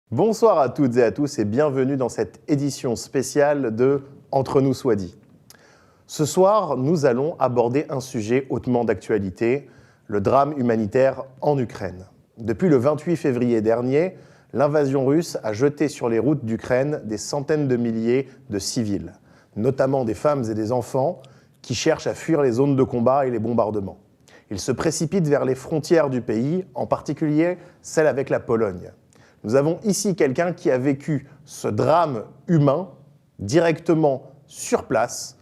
Bonsoir à toutes et à tous et bienvenue dans cette édition spéciale de Entre nous soit dit. Ce soir, nous allons aborder un sujet hautement d'actualité, le drame humanitaire en Ukraine. Depuis le 28 février dernier, l'invasion russe a jeté sur les routes d'Ukraine des centaines de milliers de civils, notamment des femmes et des enfants qui cherchent à fuir les zones de combat et les bombardements. Ils se précipitent vers les frontières du pays, en particulier celle avec la Pologne. Nous avons ici quelqu'un qui a vécu ce drame humain directement sur place,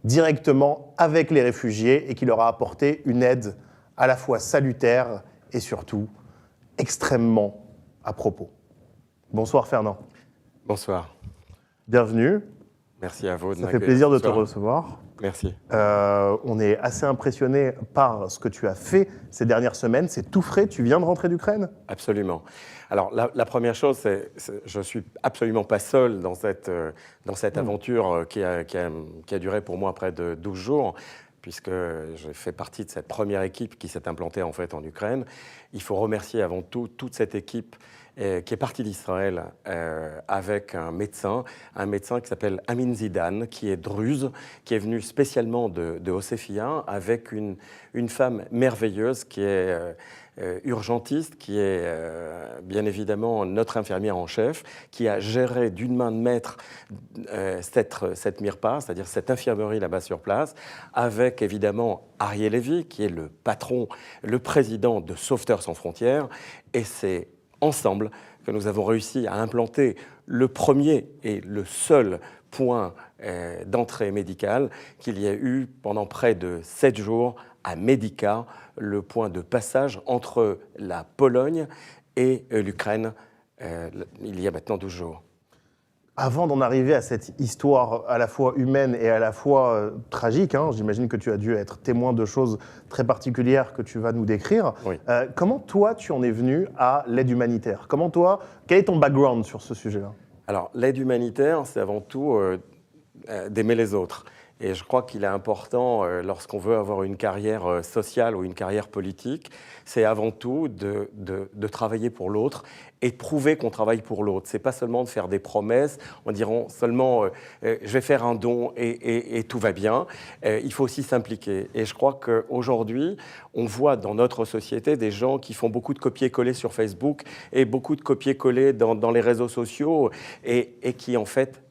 directement avec les réfugiés et qui leur a apporté une aide à la fois salutaire et surtout extrêmement à propos. Bonsoir Fernand. Bonsoir. Bienvenue. Merci à vous de Ça fait m'accueillir plaisir de ce te soir. recevoir. Merci. On est assez impressionné par ce que tu as fait ces dernières semaines. C'est tout frais, tu viens de rentrer d'Ukraine ? Absolument. Alors, la première chose, je ne suis absolument pas seul dans cette aventure qui a duré pour moi près de 12 jours, puisque je fais partie de cette première équipe qui s'est implantée en fait en Ukraine. Il faut remercier avant tout toute cette équipe qui est partie d'Israël avec un médecin qui s'appelle Amin Zidane, qui est druze, qui est venu spécialement de Osséfia, avec une femme merveilleuse qui est urgentiste, qui est bien évidemment notre infirmière en chef, qui a géré d'une main de maître cette MIRPA, c'est-à-dire cette infirmerie là-bas sur place, avec évidemment Ariel Levy, qui est le patron, le président de Sauveteurs sans frontières, et c'est ensemble que nous avons réussi à implanter le premier et le seul point d'entrée médicale qu'il y a eu pendant près de 7 jours à Medica, le point de passage entre la Pologne et l'Ukraine, il y a maintenant 12 jours. Avant d'en arriver à cette histoire à la fois humaine et à la fois tragique, j'imagine que tu as dû être témoin de choses très particulières que tu vas nous décrire. Oui. Comment toi, tu en es venu à l'aide humanitaire ? Quel est ton background sur ce sujet-là ? Alors, l'aide humanitaire, c'est avant tout d'aimer les autres. Et je crois qu'il est important, lorsqu'on veut avoir une carrière sociale ou une carrière politique, c'est avant tout de travailler pour l'autre et de prouver qu'on travaille pour l'autre. Ce n'est pas seulement de faire des promesses, on dirait seulement je vais faire un don et tout va bien. Il faut aussi s'impliquer. Et je crois qu'aujourd'hui, on voit dans notre société des gens qui font beaucoup de copier-coller sur Facebook et beaucoup de copier-coller dans les réseaux sociaux et qui, en fait,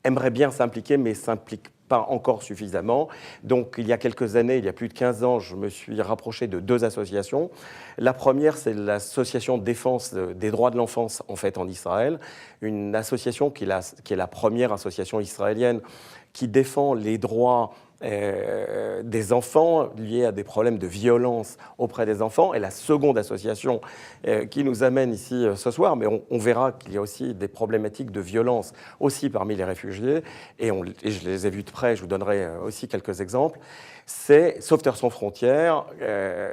aimeraient bien s'impliquer, mais s'impliquent pas encore suffisamment. Donc, il y a quelques années, il y a plus de 15 ans, je me suis rapproché de 2 associations. La première, c'est l'association de défense des droits de l'enfance en fait en Israël, une association qui est la première association israélienne qui défend les droits des enfants liés à des problèmes de violence auprès des enfants. Et la seconde association qui nous amène ici ce soir, mais on verra qu'il y a aussi des problématiques de violence aussi parmi les réfugiés, et je les ai vus de près, je vous donnerai aussi quelques exemples. C'est Sauveteurs sans frontières,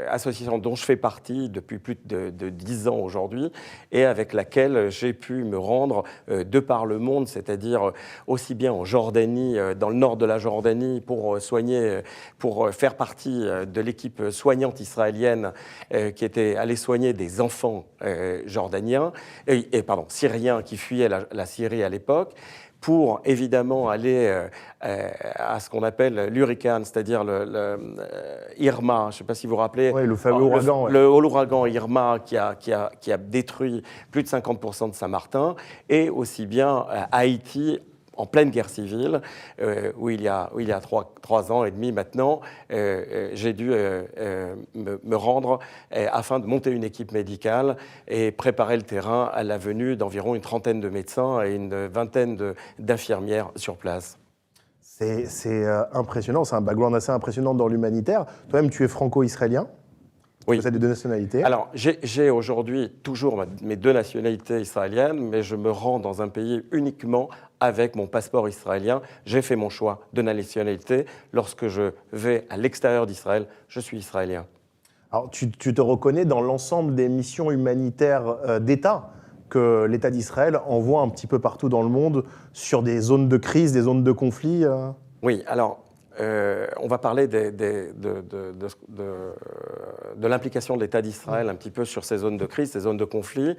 association dont je fais partie depuis plus de 10 ans aujourd'hui, et avec laquelle j'ai pu me rendre de par le monde, c'est-à-dire aussi bien en Jordanie, dans le nord de la Jordanie, pour faire partie de l'équipe soignante israélienne qui était allée soigner des enfants jordaniens, syriens qui fuyaient la Syrie à l'époque, pour évidemment aller à ce qu'on appelle l'hurricane, c'est-à-dire le Irma, je ne sais pas si vous vous rappelez. Oui, le fameux ouragan. L'ouragan Irma qui a détruit plus de 50% de Saint-Martin, et aussi bien à Haïti, en pleine guerre civile, où il y a 3 ans et demi maintenant, j'ai dû me rendre afin de monter une équipe médicale et préparer le terrain à la venue d'environ une trentaine de médecins et une vingtaine d'infirmières sur place. C'est impressionnant, c'est un background assez impressionnant dans l'humanitaire. Toi-même, tu es franco-israélien. Oui. Tu as des 2 nationalités. Alors, j'ai aujourd'hui toujours mes 2 nationalités israéliennes, mais je me rends dans un pays uniquement avec mon passeport israélien. J'ai fait mon choix de nationalité. Lorsque je vais à l'extérieur d'Israël, je suis israélien. Alors, tu te reconnais dans l'ensemble des missions humanitaires d'État que l'État d'Israël envoie un petit peu partout dans le monde sur des zones de crise, des zones de conflit Oui, alors, on va parler de l'implication de l'État d'Israël un petit peu sur ces zones de crise, ces zones de conflit.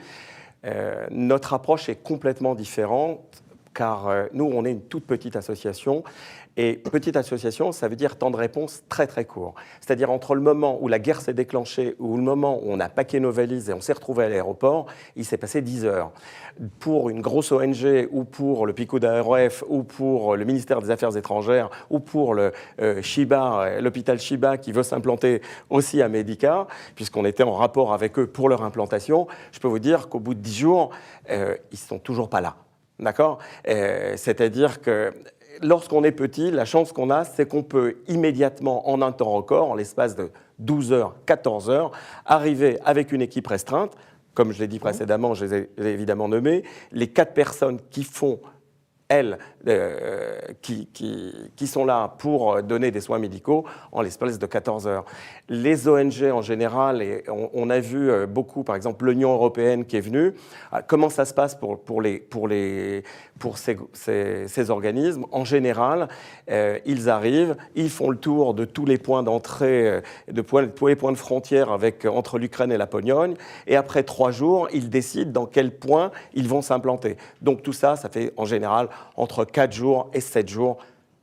Notre approche est complètement différente car nous, on est une toute petite association. Et petite association, ça veut dire temps de réponse très très court. C'est-à-dire entre le moment où la guerre s'est déclenchée ou le moment où on a paqué nos valises et on s'est retrouvé à l'aéroport, il s'est passé 10 heures. Pour une grosse ONG ou pour le PICO d'ARF ou pour le ministère des Affaires étrangères ou pour le Shiba, l'hôpital Shiba qui veut s'implanter aussi à Medica, puisqu'on était en rapport avec eux pour leur implantation, je peux vous dire qu'au bout de 10 jours, ils ne sont toujours pas là. D'accord ? C'est-à-dire que lorsqu'on est petit, la chance qu'on a, c'est qu'on peut immédiatement, en un temps record, en l'espace de 12 heures, 14 heures, arriver avec une équipe restreinte. Comme je l'ai dit précédemment, je les ai évidemment nommés. Les 4 personnes qui font, elles, qui sont là pour donner des soins médicaux en l'espace de 14 heures. Les ONG en général, et on a vu beaucoup, par exemple, l'Union européenne qui est venue. Comment ça se passe pour ces organismes? En général, ils arrivent, ils font le tour de tous les points d'entrée, de tous les points de frontière entre l'Ukraine et la Pologne, et après 3 jours, ils décident dans quel point ils vont s'implanter. Donc tout ça, ça fait en général entre 4 jours et 7 jours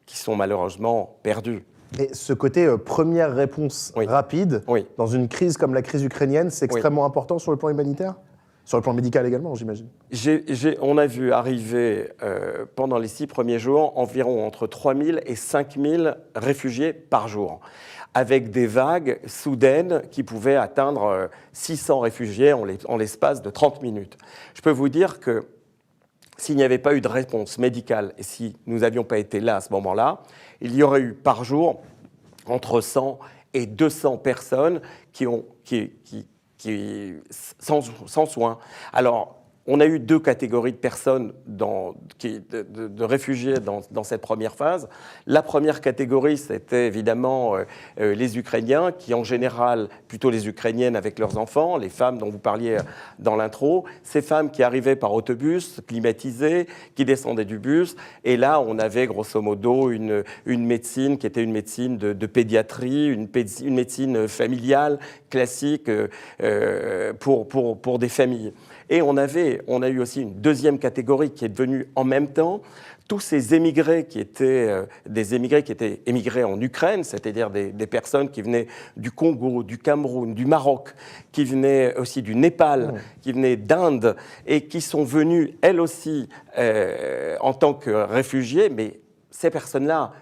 qui sont malheureusement perdus. Et ce côté première réponse rapide, dans une crise comme la crise ukrainienne, c'est extrêmement important sur le plan humanitaire? Sur le plan médical également, j'imagine. On a vu arriver pendant les 6 premiers jours environ entre 3 000 et 5 000 réfugiés par jour, avec des vagues soudaines qui pouvaient atteindre 600 réfugiés en l'espace de 30 minutes. Je peux vous dire que s'il n'y avait pas eu de réponse médicale et si nous n'avions pas été là à ce moment-là, il y aurait eu par jour entre 100 et 200 personnes sans soins. Alors, on a eu 2 catégories de personnes, de réfugiés dans cette première phase. La première catégorie, c'était évidemment les Ukrainiens, qui en général, plutôt les Ukrainiennes avec leurs enfants, les femmes dont vous parliez dans l'intro, ces femmes qui arrivaient par autobus climatisé, qui descendaient du bus. Et là, on avait grosso modo une médecine qui était une médecine de pédiatrie, une médecine familiale, classique pour des familles. Et on a eu aussi une deuxième catégorie qui est devenue en même temps tous ces émigrés qui étaient émigrés en Ukraine, c'est-à-dire des personnes qui venaient du Congo, du Cameroun, du Maroc, qui venaient aussi du Népal, qui venaient d'Inde et qui sont venues elles aussi en tant que réfugiés, mais ces personnes-là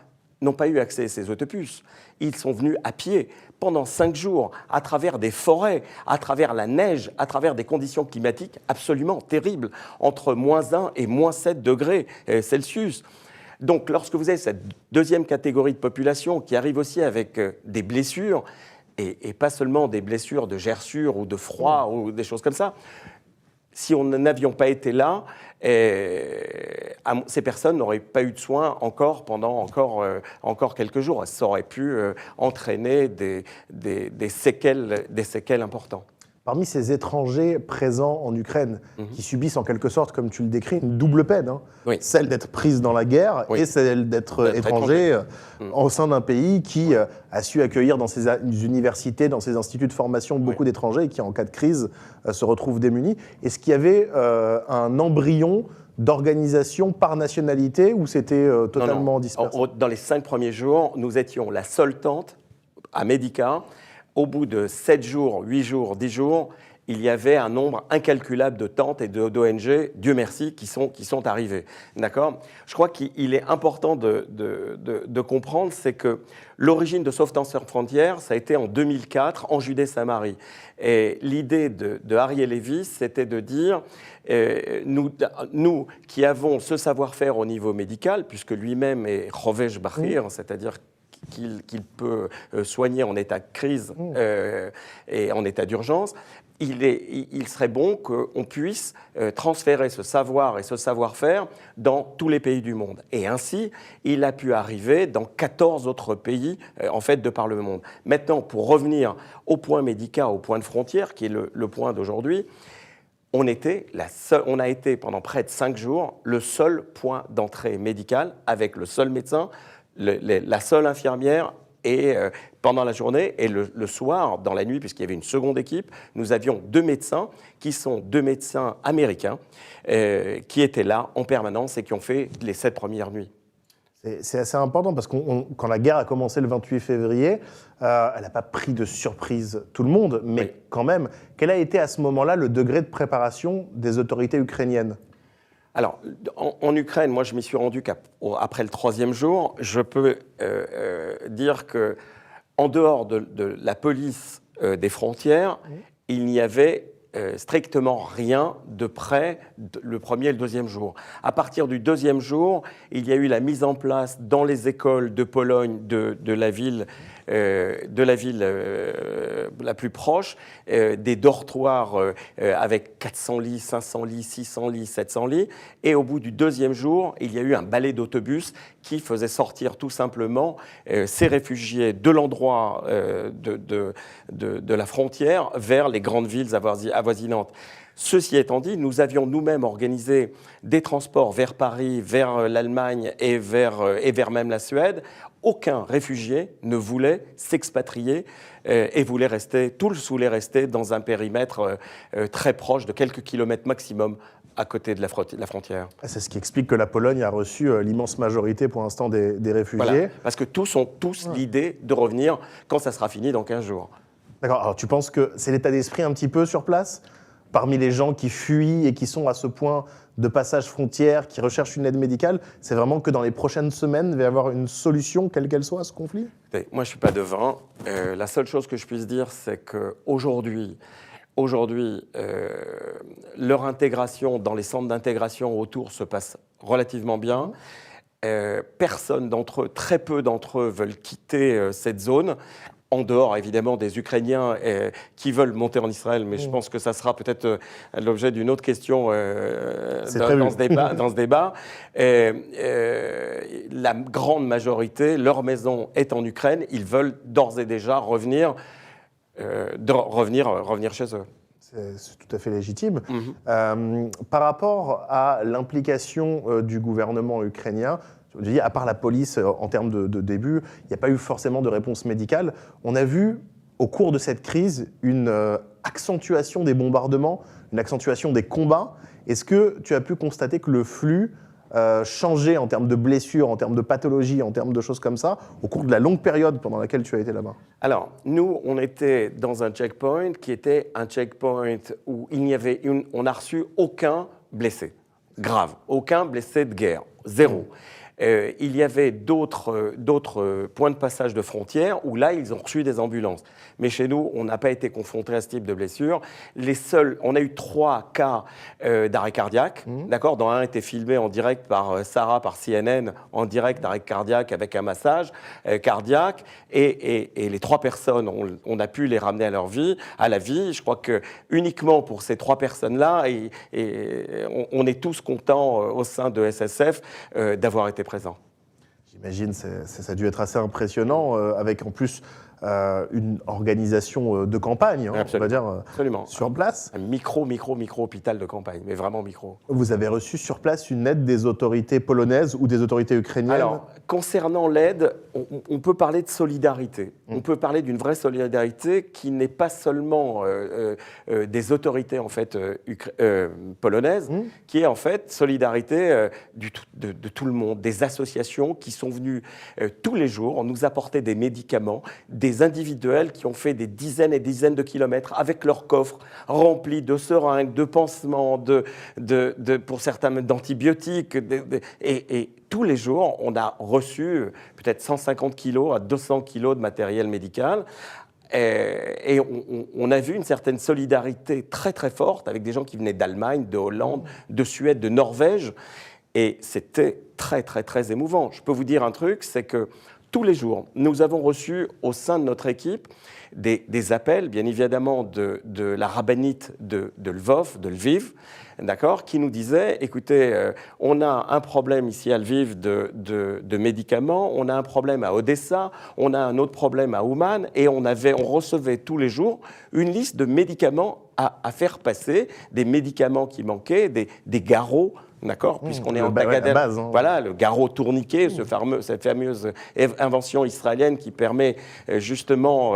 n'ont pas eu accès à ces autobus. Ils sont venus à pied pendant 5 jours, à travers des forêts, à travers la neige, à travers des conditions climatiques absolument terribles, entre -1 et -7 degrés Celsius. Donc, lorsque vous avez cette deuxième catégorie de population qui arrive aussi avec des blessures, et pas seulement des blessures de gerçure ou de froid ou des choses comme ça, si on n'avions pas été là, ces personnes n'auraient pas eu de soins pendant encore quelques jours. Ça aurait pu entraîner des séquelles importantes. Parmi ces étrangers présents en Ukraine, qui subissent en quelque sorte, comme tu le décris, une double peine, celle d'être prise dans la guerre et celle d'être étranger au sein d'un pays qui a su accueillir dans ses universités, dans ses instituts de formation beaucoup d'étrangers et qui, en cas de crise, se retrouvent démunis. Est-ce qu'il y avait un embryon d'organisation par nationalité ou c'était totalement dispersé? Dans les 5 premiers jours, nous étions la seule tente à Medica. Au bout de 7 jours, 8 jours, 10 jours, il y avait un nombre incalculable de tentes et d'ONG, Dieu merci, qui sont arrivées. D'accord ? Je crois qu'il est important de comprendre, c'est que l'origine de Sauveteurs sans frontières, ça a été en 2004, en Judée-Samarie. Et l'idée de Ariel Lévis, c'était de dire, nous qui avons ce savoir-faire au niveau médical, puisque lui-même est Chovesh Bachir, c'est-à-dire qu'il peut soigner en état de crise et en état d'urgence, il serait bon qu'on puisse transférer ce savoir et ce savoir-faire dans tous les pays du monde. Et ainsi, il a pu arriver dans 14 autres pays, en fait, de par le monde. Maintenant, pour revenir au point médical, au point de frontière, qui est le point d'aujourd'hui, on a été pendant près de 5 jours le seul point d'entrée médical avec le seul médecin, la seule infirmière et pendant la journée et le soir, dans la nuit, puisqu'il y avait une seconde équipe, nous avions 2 médecins qui sont 2 médecins américains qui étaient là en permanence et qui ont fait les 7 premières nuits. C'est assez important parce que quand la guerre a commencé le 28 février, elle n'a pas pris de surprise tout le monde, mais oui. Quand même, quel a été à ce moment-là le degré de préparation des autorités ukrainiennes ? Alors, en Ukraine, moi je m'y suis rendu qu'après le 3e jour. Je peux dire qu'en dehors de la police des frontières, il n'y avait strictement rien de près le 1er et le 2e jour. À partir du 2e jour, il y a eu la mise en place dans les écoles de Pologne de la ville la plus proche, des dortoirs avec 400 lits, 500 lits, 600 lits, 700 lits. Et au bout du 2e jour, il y a eu un balai d'autobus qui faisait sortir tout simplement ces réfugiés de l'endroit de la frontière vers les grandes villes avoisinantes. Ceci étant dit, nous avions nous-mêmes organisé des transports vers Paris, vers l'Allemagne et vers même la Suède. Aucun réfugié ne voulait s'expatrier et tous voulaient rester dans un périmètre très proche de quelques kilomètres maximum à côté de la frontière. C'est ce qui explique que la Pologne a reçu l'immense majorité pour l'instant des réfugiés. Voilà, parce que tous ont l'idée de revenir quand ça sera fini dans 15 jours. D'accord, alors tu penses que c'est l'état d'esprit un petit peu sur place ? Parmi les gens qui fuient et qui sont à ce point de passage frontière, qui recherchent une aide médicale, c'est vraiment que dans les prochaines semaines, il va y avoir une solution, quelle qu'elle soit, à ce conflit ? Moi, je ne suis pas devin. La seule chose que je puisse dire, c'est qu'aujourd'hui, leur intégration dans les centres d'intégration autour se passe relativement bien. Très peu d'entre eux veulent quitter cette zone. En dehors, évidemment, des Ukrainiens qui veulent monter en Israël, mais je pense que ça sera peut-être l'objet d'une autre question dans ce débat. La grande majorité, leur maison est en Ukraine. Ils veulent d'ores et déjà revenir chez eux. C'est tout à fait légitime. Par rapport à l'implication du gouvernement ukrainien, je dis, à part la police, en termes de début, il n'y a pas eu forcément de réponse médicale. On a vu, au cours de cette crise, une accentuation des bombardements, une accentuation des combats. Est-ce que tu as pu constater que le flux changeait en termes de blessures, en termes de pathologies, en termes de choses comme ça, au cours de la longue période pendant laquelle tu as été là-bas ? Alors, nous, on était dans un checkpoint qui était un checkpoint où on n'a reçu aucun blessé grave, aucun blessé de guerre, zéro. Il y avait d'autres points de passage de frontières où là, ils ont reçu des ambulances. Mais chez nous, on n'a pas été confrontés à ce type de blessures. On a eu 3 cas d'arrêt cardiaque, d'accord, dont un était filmé en direct par Sarah, par CNN, en direct d'arrêt cardiaque avec un massage cardiaque. Et les 3 personnes, on a pu les ramener à la vie. Je crois que uniquement pour ces 3 personnes-là, on est tous contents au sein de SSF d'avoir été présent. J'imagine, ça a dû être assez impressionnant, avec en plus une organisation de campagne, on va dire, sur place. Un micro hôpital de campagne, mais vraiment micro. Vous avez reçu sur place une aide des autorités polonaises ou des autorités ukrainiennes ? Alors, concernant l'aide, on peut parler de solidarité. On peut parler d'une vraie solidarité qui n'est pas seulement des autorités en fait, polonaises, qui est en fait solidarité de tout le monde, des associations qui sont venues tous les jours nous apporter des médicaments, des individuels qui ont fait des dizaines et dizaines de kilomètres avec leurs coffres remplis de seringues, de pansements, pour certains d'antibiotiques. Et tous les jours, on a reçu peut-être 150 kilos à 200 kilos de matériel médical. Et on a vu une certaine solidarité très très forte avec des gens qui venaient d'Allemagne, de Hollande, de Suède, de Norvège. Et c'était très très très émouvant. Je peux vous dire un truc, c'est que tous les jours, nous avons reçu au sein de notre équipe des appels, bien évidemment, de la rabbinite de Lvov, de Lviv, d'accord, qui nous disait, écoutez, on a un problème ici à Lviv de médicaments, on a un problème à Odessa, on a un autre problème à Ouman, et on recevait tous les jours une liste de médicaments à faire passer, des médicaments qui manquaient, des garrots d'accord, puisqu'on est en la Tagadem. base, hein. Voilà, le garrot tourniquet, cette fameuse invention israélienne qui permet justement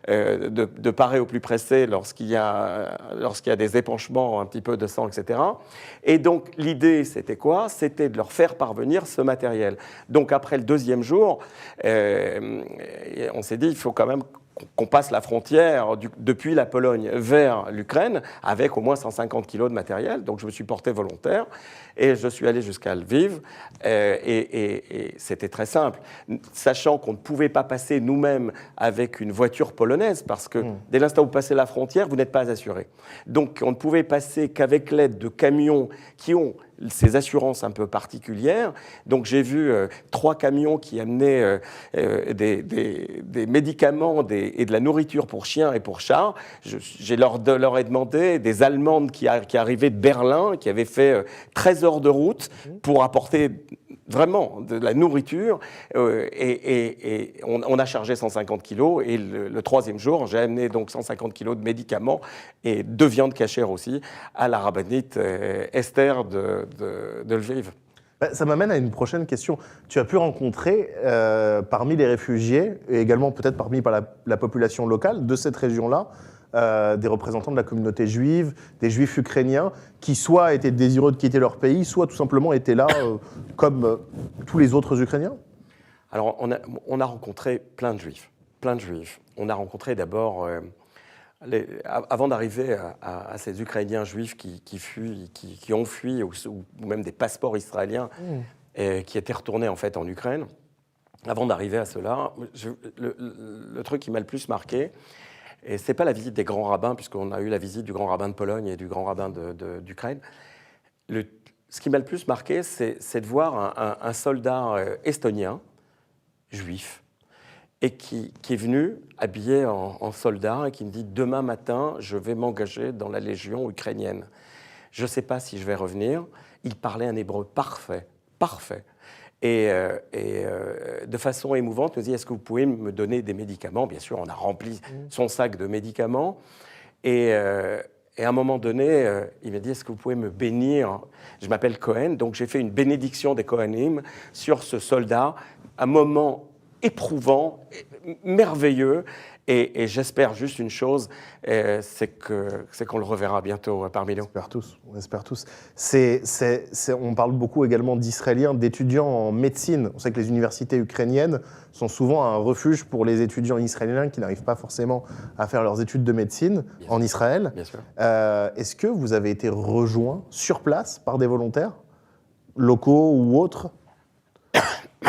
de parer au plus pressé lorsqu'il y a des épanchements, un petit peu de sang, etc. Et donc l'idée, c'était quoi? C'était de leur faire parvenir ce matériel. Donc après le deuxième jour, on s'est dit, il faut quand même qu'on passe la frontière depuis la Pologne vers l'Ukraine avec au moins 150 kilos de matériel. Donc je me suis porté volontaire et je suis allé jusqu'à Lviv. Et c'était très simple, sachant qu'on ne pouvait pas passer nous-mêmes avec une voiture polonaise parce que dès l'instant où vous passez la frontière, vous n'êtes pas assuré. Donc on ne pouvait passer qu'avec l'aide de camions qui ont ces assurances un peu particulières. Donc j'ai vu 3 camions qui amenaient des médicaments et de la nourriture pour chiens et pour chats. Je leur ai demandé des Allemandes qui arrivaient de Berlin, qui avaient fait 13 heures de route pour apporter vraiment de la nourriture. Et on a chargé 150 kilos. Et le troisième jour, j'ai amené donc 150 kilos de médicaments et 2 viandes cachères aussi à la rabbinite Esther de Lviv. Ça m'amène à une prochaine question. Tu as pu rencontrer parmi les réfugiés et également peut-être parmi la population locale de cette région-là des représentants de la communauté juive, des juifs ukrainiens qui soit étaient désireux de quitter leur pays, soit tout simplement étaient là comme tous les autres Ukrainiens? Alors on a rencontré plein de juifs. On a rencontré d'abord... avant d'arriver à ces Ukrainiens juifs qui ont fui, ou même des passeports israéliens qui étaient retournés en fait en Ukraine, avant d'arriver à cela, le truc qui m'a le plus marqué, et ce n'est pas la visite des grands rabbins, puisqu'on a eu la visite du grand rabbin de Pologne et du grand rabbin d'Ukraine. Ce qui m'a le plus marqué, c'est de voir un soldat estonien, juif, et qui est venu habillé en soldat et qui me dit « Demain matin, je vais m'engager dans la légion ukrainienne. Je ne sais pas si je vais revenir. » Il parlait un hébreu parfait. Et de façon émouvante, il me dit « Est-ce que vous pouvez me donner des médicaments ?» Bien sûr, on a rempli son sac de médicaments. Et à un moment donné, il m'a dit « Est-ce que vous pouvez me bénir ?» Je m'appelle Cohen, donc j'ai fait une bénédiction des Kohanim sur ce soldat. Un moment éprouvant, merveilleux, et j'espère juste une chose, c'est qu'on le reverra bientôt parmi nous. On espère tous. On parle beaucoup également d'Israéliens, d'étudiants en médecine. On sait que les universités ukrainiennes sont souvent un refuge pour les étudiants israéliens qui n'arrivent pas forcément à faire leurs études de médecine en Israël. Bien sûr. Est-ce que vous avez été rejoint sur place par des volontaires, locaux ou autres,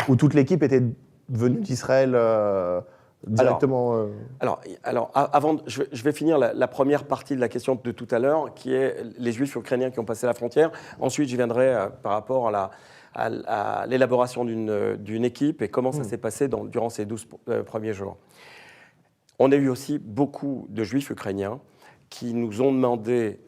où toute l'équipe était venue d'Israël directement Alors, avant, je vais finir la première partie de la question de tout à l'heure, qui est les Juifs ukrainiens qui ont passé la frontière. Ensuite, je viendrai par rapport à l'élaboration d'une équipe et comment ça s'est passé durant ces 12 premiers jours. On a eu aussi beaucoup de Juifs ukrainiens qui nous ont demandé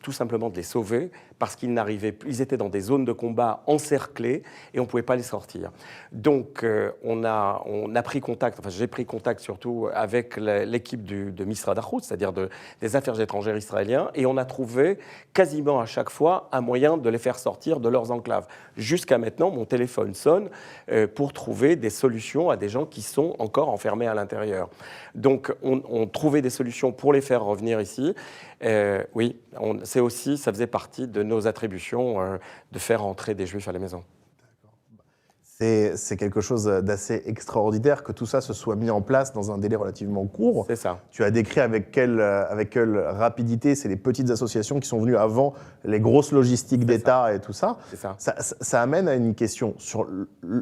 tout simplement de les sauver parce qu'ils n'arrivaient plus, ils étaient dans des zones de combat encerclées et on ne pouvait pas les sortir. Donc on a pris contact, enfin j'ai pris contact surtout avec l'équipe de Misrad Hachoutz, c'est-à-dire des affaires étrangères israéliens, et on a trouvé quasiment à chaque fois un moyen de les faire sortir de leurs enclaves. Jusqu'à maintenant, mon téléphone sonne pour trouver des solutions à des gens qui sont encore enfermés à l'intérieur. Donc on trouvait des solutions pour les faire revenir ici. Oui, ça faisait partie de nos attributions de faire entrer des Juifs à la maison. C'est quelque chose d'assez extraordinaire que tout ça se soit mis en place dans un délai relativement court. C'est ça. Tu as décrit avec quelle rapidité, c'est les petites associations qui sont venues avant les grosses logistiques d'État et tout ça. C'est ça. Ça amène à une question.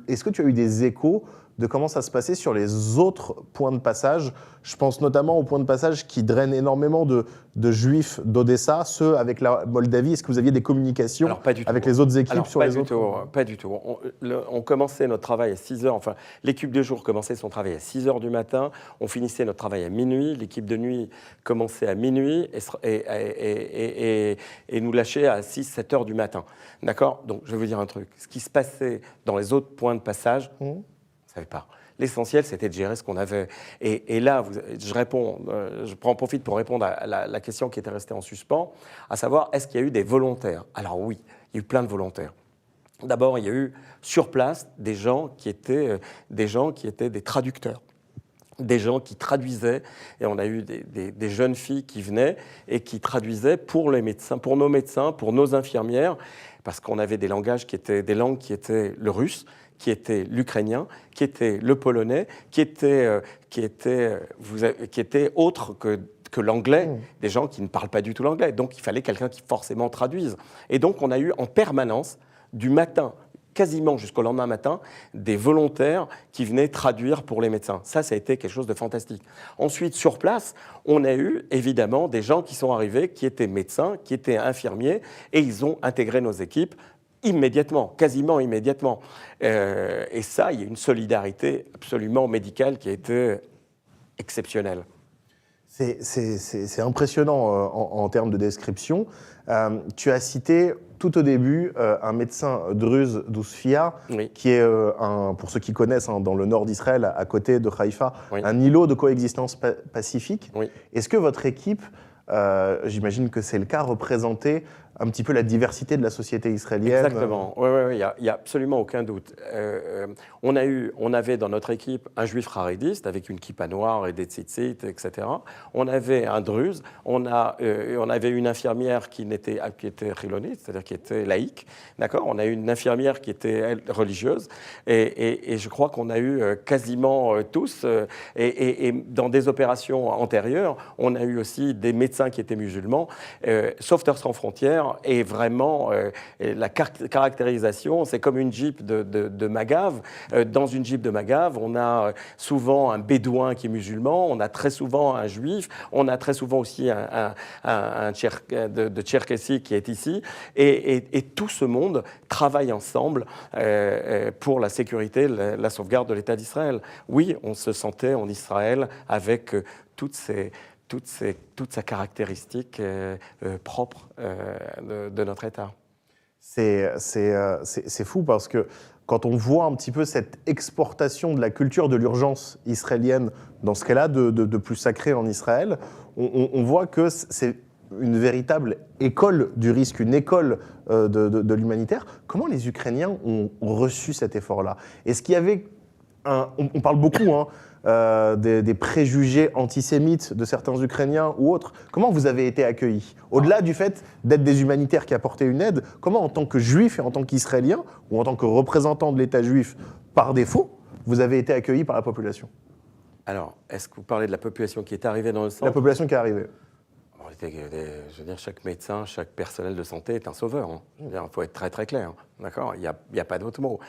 Est-ce que tu as eu des échos de comment ça se passait sur les autres points de passage? Je pense notamment aux points de passage qui drainent énormément de juifs d'Odessa, ceux avec la Moldavie. Est-ce que vous aviez des communications avec les autres équipes sur les autres? Pas du tout. On commençait notre travail à 6 heures, enfin l'équipe de jour commençait son travail à 6 heures du matin, on finissait notre travail à minuit, l'équipe de nuit commençait à minuit et nous lâchait à 6-7 heures du matin. D'accord? Donc je vais vous dire un truc, ce qui se passait dans les autres points de passage, je ne savais pas. L'essentiel, c'était de gérer ce qu'on avait. Et là, je prends profite pour répondre à la question qui était restée en suspens, à savoir, est-ce qu'il y a eu des volontaires? Alors oui, il y a eu plein de volontaires. D'abord, il y a eu sur place des gens qui étaient des traducteurs, des gens qui traduisaient, et on a eu des jeunes filles qui venaient et qui traduisaient pour les médecins, pour nos médecins, pour nos infirmières, parce qu'on avait des langues qui étaient le russe, qui était l'ukrainien, qui était le polonais, qui était autre que l'anglais, des gens qui ne parlent pas du tout l'anglais. Donc il fallait quelqu'un qui forcément traduise. Et donc on a eu en permanence, du matin, quasiment jusqu'au lendemain matin, des volontaires qui venaient traduire pour les médecins. Ça a été quelque chose de fantastique. Ensuite, sur place, on a eu évidemment des gens qui sont arrivés, qui étaient médecins, qui étaient infirmiers, et ils ont intégré nos équipes immédiatement, quasiment immédiatement. Et ça, il y a une solidarité absolument médicale qui a été exceptionnelle. C'est impressionnant en termes de description. Tu as cité tout au début un médecin druze d'Ousfia, oui, qui est, pour ceux qui connaissent, dans le nord d'Israël, à côté de Haïfa, oui, un îlot de coexistence pacifique. Oui. Est-ce que votre équipe, j'imagine que c'est le cas, représentait un petit peu la diversité de la société israélienne? Exactement, oui, il n'y a absolument aucun doute. On avait dans notre équipe un juif harédiste avec une kippa noire et des tzitzit, etc. On avait un druze, on avait une infirmière qui était chilonite, c'est-à-dire qui était laïque, d'accord. On a eu une infirmière qui était religieuse, et je crois qu'on a eu quasiment tous, et dans des opérations antérieures, on a eu aussi des médecins qui étaient musulmans. Sauveteurs sans frontières, et vraiment, la caractérisation, c'est comme une Jeep de Magave. Dans une Jeep de Magave, on a souvent un bédouin qui est musulman, on a très souvent un juif, on a très souvent aussi un de Tcherkessie qui est ici, et tout ce monde travaille ensemble pour la sécurité, la sauvegarde de l'État d'Israël. Oui, on se sentait en Israël avec toute sa caractéristique propre de notre État. C'est fou parce que quand on voit un petit peu cette exportation de la culture de l'urgence israélienne dans ce cas-là de plus sacré en Israël, on voit que c'est une véritable école du risque, une école de l'humanitaire. Comment les Ukrainiens ont reçu cet effort-là? Est-ce qu'il y avait on parle beaucoup des préjugés antisémites de certains Ukrainiens ou autres. Comment vous avez été accueillis? Au-delà du fait d'être des humanitaires qui apportaient une aide, comment en tant que juif et en tant qu'Israélien, ou en tant que représentant de l'État juif par défaut, vous avez été accueillis par la population? Alors, est-ce que vous parlez de la population qui est arrivée dans le centre? La population qui est arrivée. Je veux dire, chaque médecin, chaque personnel de santé est un sauveur. Hein. Il faut être très très clair. D'accord, il n'y a pas d'autre mot.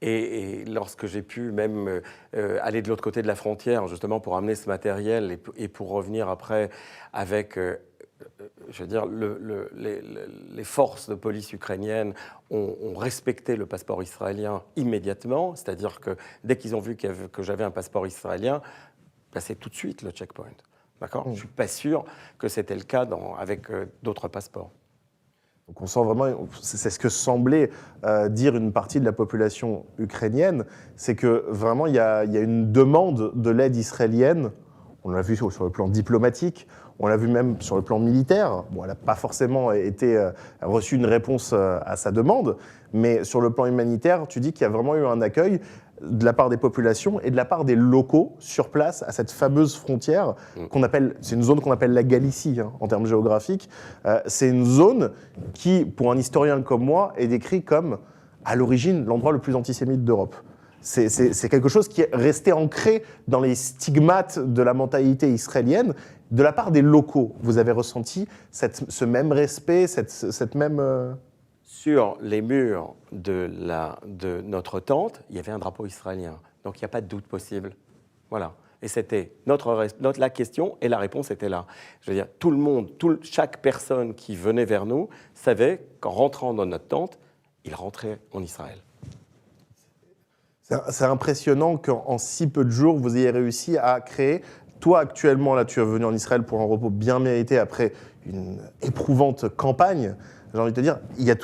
Et lorsque j'ai pu même aller de l'autre côté de la frontière, justement pour amener ce matériel et pour revenir après avec, je veux dire, les forces de police ukrainiennes ont respecté le passeport israélien immédiatement. C'est-à-dire que dès qu'ils ont vu que j'avais un passeport israélien, c'est tout de suite le checkpoint. D'accord. Je ne suis pas sûr que c'était le cas avec d'autres passeports. Donc on sent vraiment, c'est ce que semblait dire une partie de la population ukrainienne, c'est que vraiment il y a une demande de l'aide israélienne. On l'a vu sur le plan diplomatique, on l'a vu même sur le plan militaire. Bon, elle n'a pas forcément reçu une réponse à sa demande, mais sur le plan humanitaire, tu dis qu'il y a vraiment eu un accueil de la part des populations et de la part des locaux sur place à cette fameuse frontière c'est une zone qu'on appelle la Galicie en termes géographiques. C'est une zone qui, pour un historien comme moi, est décrit comme à l'origine l'endroit le plus antisémite d'Europe. C'est quelque chose qui est resté ancré dans les stigmates de la mentalité israélienne. De la part des locaux, vous avez ressenti ce même respect, cette même... Sur les murs de notre tente, il y avait un drapeau israélien. Donc il n'y a pas de doute possible. Voilà. Et c'était la question et la réponse était là. Je veux dire, tout le monde, chaque personne qui venait vers nous savait qu'en rentrant dans notre tente, il rentrait en Israël. C'est impressionnant qu'en si peu de jours, vous ayez réussi à créer toi, actuellement, là, tu es venu en Israël pour un repos bien mérité après une éprouvante campagne. J'ai envie de te dire, il y a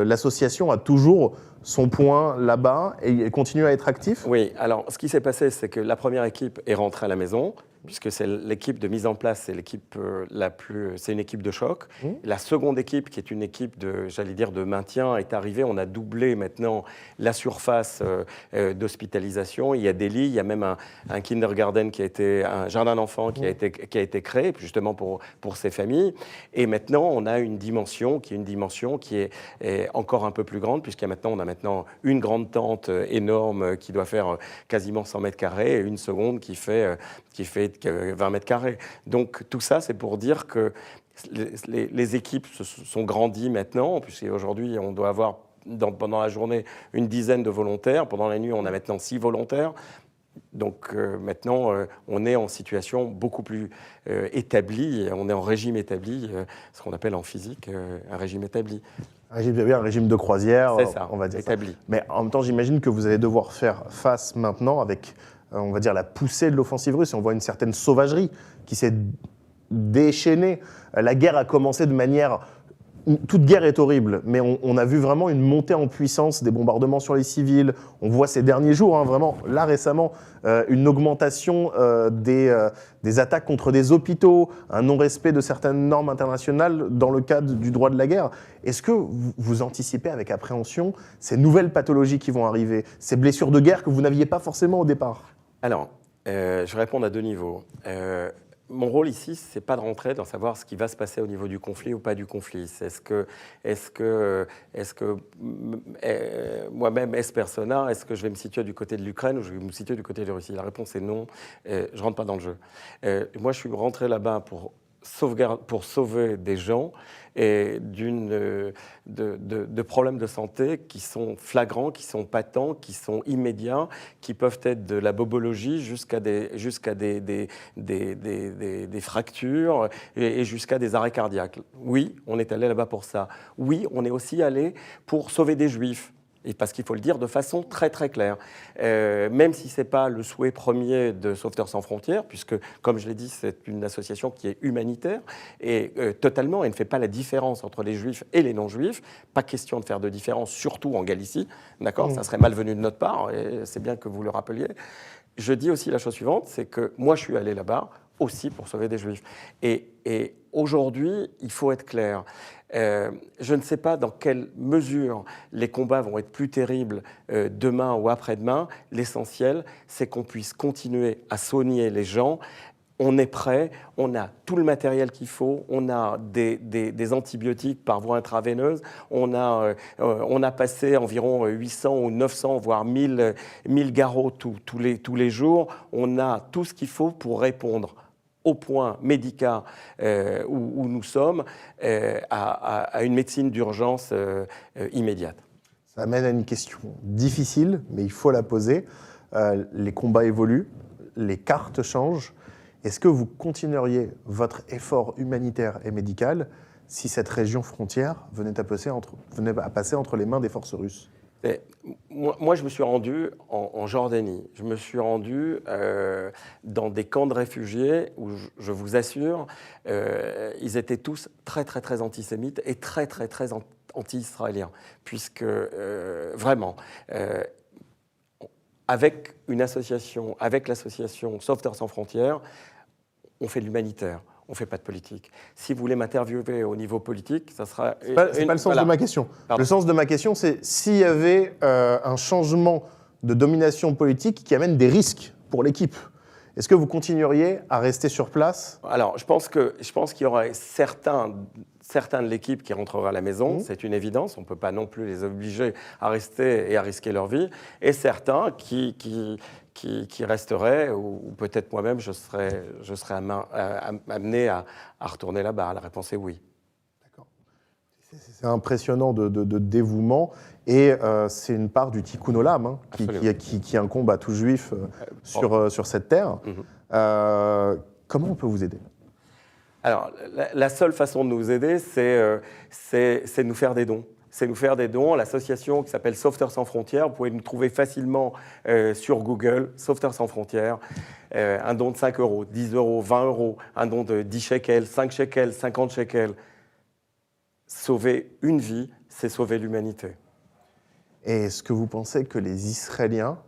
l'association a toujours son point là-bas et elle continue à être actif. Oui, alors ce qui s'est passé, c'est que la première équipe est rentrée à la maison, puisque c'est l'équipe de mise en place, c'est l'équipe c'est une équipe de choc. La seconde équipe, qui est une équipe de maintien, est arrivée. On a doublé maintenant la surface d'hospitalisation. Il y a des lits, il y a même un kindergarten un jardin d'enfants qui a été créé justement pour ces familles. Et maintenant, on a une dimension qui est encore un peu plus grande, on a maintenant une grande tente énorme qui doit faire quasiment 100 mètres carrés et une seconde qui fait 20 mètres carrés. Donc tout ça, c'est pour dire que les équipes se sont grandies maintenant, puisqu'aujourd'hui, on doit avoir pendant la journée une dizaine de volontaires. Pendant la nuit, on a maintenant 6 volontaires. Donc maintenant, on est en situation beaucoup plus établie, on est en régime établi, ce qu'on appelle en physique un régime établi. Un régime de croisière, c'est ça, on va dire établi. Ça. Mais en même temps, j'imagine que vous allez devoir faire face maintenant avec, on va dire, la poussée de l'offensive russe. On voit une certaine sauvagerie qui s'est déchaînée. La guerre a commencé de manière... Toute guerre est horrible, mais on a vu vraiment une montée en puissance des bombardements sur les civils. On voit ces derniers jours, vraiment, là récemment, une augmentation des attaques contre des hôpitaux, un non-respect de certaines normes internationales dans le cadre du droit de la guerre. Est-ce que vous anticipez avec appréhension ces nouvelles pathologies qui vont arriver, ces blessures de guerre que vous n'aviez pas forcément au départ? Alors, je réponds à 2 niveaux. Mon rôle ici, ce n'est pas de rentrer dans savoir ce qui va se passer au niveau du conflit ou pas du conflit. Est-ce que moi-même, persona, est-ce que je vais me situer du côté de l'Ukraine ou je vais me situer du côté de la Russie? La réponse est non. Je ne rentre pas dans le jeu. Moi, je suis rentré là-bas pour sauver des gens et de problèmes de santé qui sont flagrants, qui sont patents, qui sont immédiats, qui peuvent être de la bobologie jusqu'à des fractures et jusqu'à des arrêts cardiaques. Oui, on est allé là-bas pour ça. Oui, on est aussi allé pour sauver des Juifs. Et parce qu'il faut le dire de façon très très claire, même si ce n'est pas le souhait premier de Sauveteurs sans frontières, puisque, comme je l'ai dit, c'est une association qui est humanitaire, et totalement, elle ne fait pas la différence entre les juifs et les non-juifs, pas question de faire de différence, surtout en Galicie, d'accord, ça serait malvenu de notre part, et c'est bien que vous le rappeliez. Je dis aussi la chose suivante, c'est que moi je suis allé là-bas aussi pour sauver des juifs. Et aujourd'hui, il faut être clair. Je ne sais pas dans quelle mesure les combats vont être plus terribles demain ou après-demain. L'essentiel, c'est qu'on puisse continuer à soigner les gens. On est prêt, on a tout le matériel qu'il faut, on a des antibiotiques par voie intraveineuse, on a passé environ 800 ou 900, voire 1000 garrots tous les jours. On a tout ce qu'il faut pour répondre au point médical où nous sommes, à une médecine d'urgence immédiate. Ça amène à une question difficile, mais il faut la poser. Les combats évoluent, les cartes changent. Est-ce que vous continueriez votre effort humanitaire et médical si cette région frontière venait à passer entre les mains des forces russes ? Moi, je me suis rendu en Jordanie. Je me suis rendu dans des camps de réfugiés où, je vous assure, ils étaient tous très, très, très antisémites et très, très, très anti-israéliens. Puisque, vraiment, avec l'association Sauveteurs sans frontières, on fait de l'humanitaire. On ne fait pas de politique. Si vous voulez m'interviewer au niveau politique, ça sera... C'est pas le sens de ma question. Pardon. Le sens de ma question, c'est s'il y avait un changement de domination politique qui amène des risques pour l'équipe, est-ce que vous continueriez à rester sur place ? Alors, je pense qu'il y aurait certains de l'équipe qui rentreraient à la maison, c'est une évidence, on ne peut pas non plus les obliger à rester et à risquer leur vie, et certains qui resteraient, ou peut-être moi-même, je serais amené à retourner là-bas. La réponse est oui. D'accord. C'est impressionnant de dévouement, et c'est une part du tikkun olam qui incombe à tout juif sur cette terre. Comment on peut vous aider ? Alors, la seule façon de nous aider, c'est de nous faire des dons. c'est nous faire des dons. L'association qui s'appelle Sauveteurs sans frontières, vous pouvez nous trouver facilement sur Google, Sauveteurs sans frontières. Un don de 5 €, 10 €, 20 €, un don de 10 shekels, 5 shekels, 50 shekels. Sauver une vie, c'est sauver l'humanité. Et est-ce que vous pensez que les Israéliens,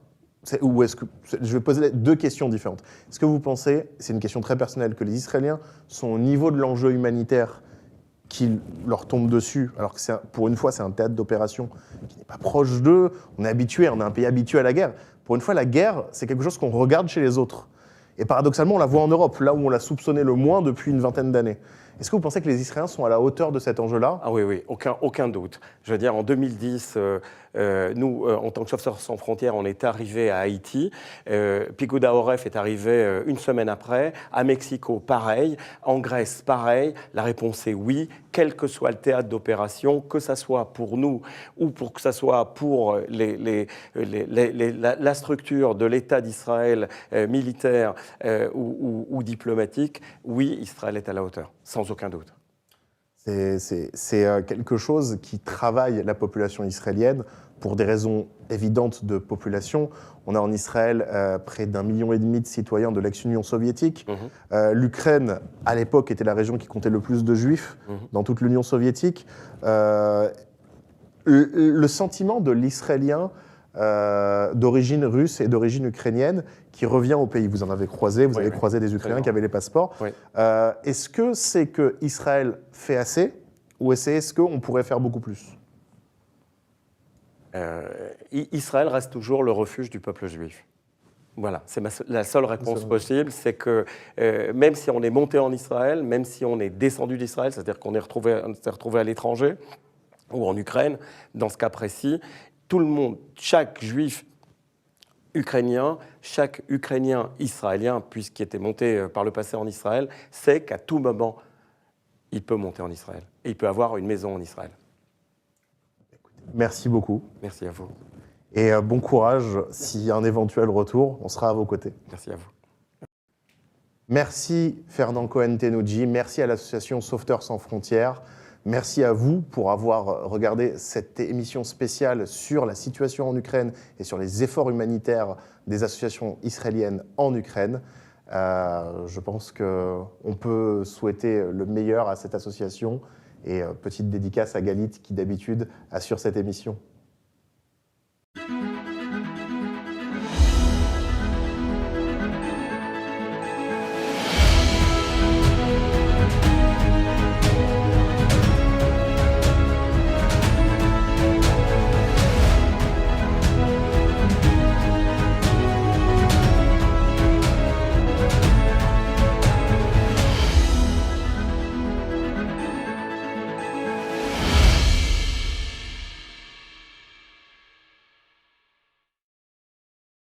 ou est-ce que, je vais poser deux questions différentes. Est-ce que vous pensez, c'est une question très personnelle, que les Israéliens sont au niveau de l'enjeu humanitaire qui leur tombe dessus, alors que pour une fois c'est un théâtre d'opération qui n'est pas proche d'eux, on est habitué, on est un pays habitué à la guerre. Pour une fois, la guerre, c'est quelque chose qu'on regarde chez les autres. Et paradoxalement, on la voit en Europe, là où on l'a soupçonné le moins depuis une vingtaine d'années. Est-ce que vous pensez que les Israéliens sont à la hauteur de cet enjeu-là ? Ah oui, oui, aucun doute. Je veux dire, en 2010, nous, en tant que Sauveteurs sans frontières, on est arrivé à Haïti. Picouda Oref est arrivé une semaine après. À Mexico, pareil. En Grèce, pareil. La réponse est oui, quel que soit le théâtre d'opération, que ça soit pour nous ou que ça soit pour la structure de l'État d'Israël militaire ou diplomatique, oui, Israël est à la hauteur, sans aucun doute. C'est quelque chose qui travaille la population israélienne pour des raisons évidentes de population. On a en Israël près d'1,5 million de citoyens de l'ex-Union soviétique. L'Ukraine, à l'époque, était la région qui comptait le plus de juifs dans toute l'Union soviétique. Le sentiment de l'Israélien d'origine russe et d'origine ukrainienne qui revient au pays. Vous en avez croisé, vous avez croisé des Ukrainiens qui avaient les passeports. Oui. Est-ce que c'est que Israël fait assez ou est-ce qu'on pourrait faire beaucoup plus ? Israël reste toujours le refuge du peuple juif. Voilà, c'est la seule réponse possible, c'est que même si on est monté en Israël, même si on est descendu d'Israël, c'est-à-dire qu'on s'est retrouvé à l'étranger ou en Ukraine, dans ce cas précis, tout le monde, chaque juif ukrainien, chaque Ukrainien israélien, puisqu'il était monté par le passé en Israël, sait qu'à tout moment, il peut monter en Israël et il peut avoir une maison en Israël. Merci beaucoup. Merci à vous. Et bon courage. S'il y a un éventuel retour, on sera à vos côtés. Merci à vous. Merci Fernand Cohen-Tenouji. Merci à l'association Sauveteurs sans frontières. Merci à vous pour avoir regardé cette émission spéciale sur la situation en Ukraine et sur les efforts humanitaires des associations israéliennes en Ukraine. Je pense qu'on peut souhaiter le meilleur à cette association et petite dédicace à Galit qui d'habitude assure cette émission.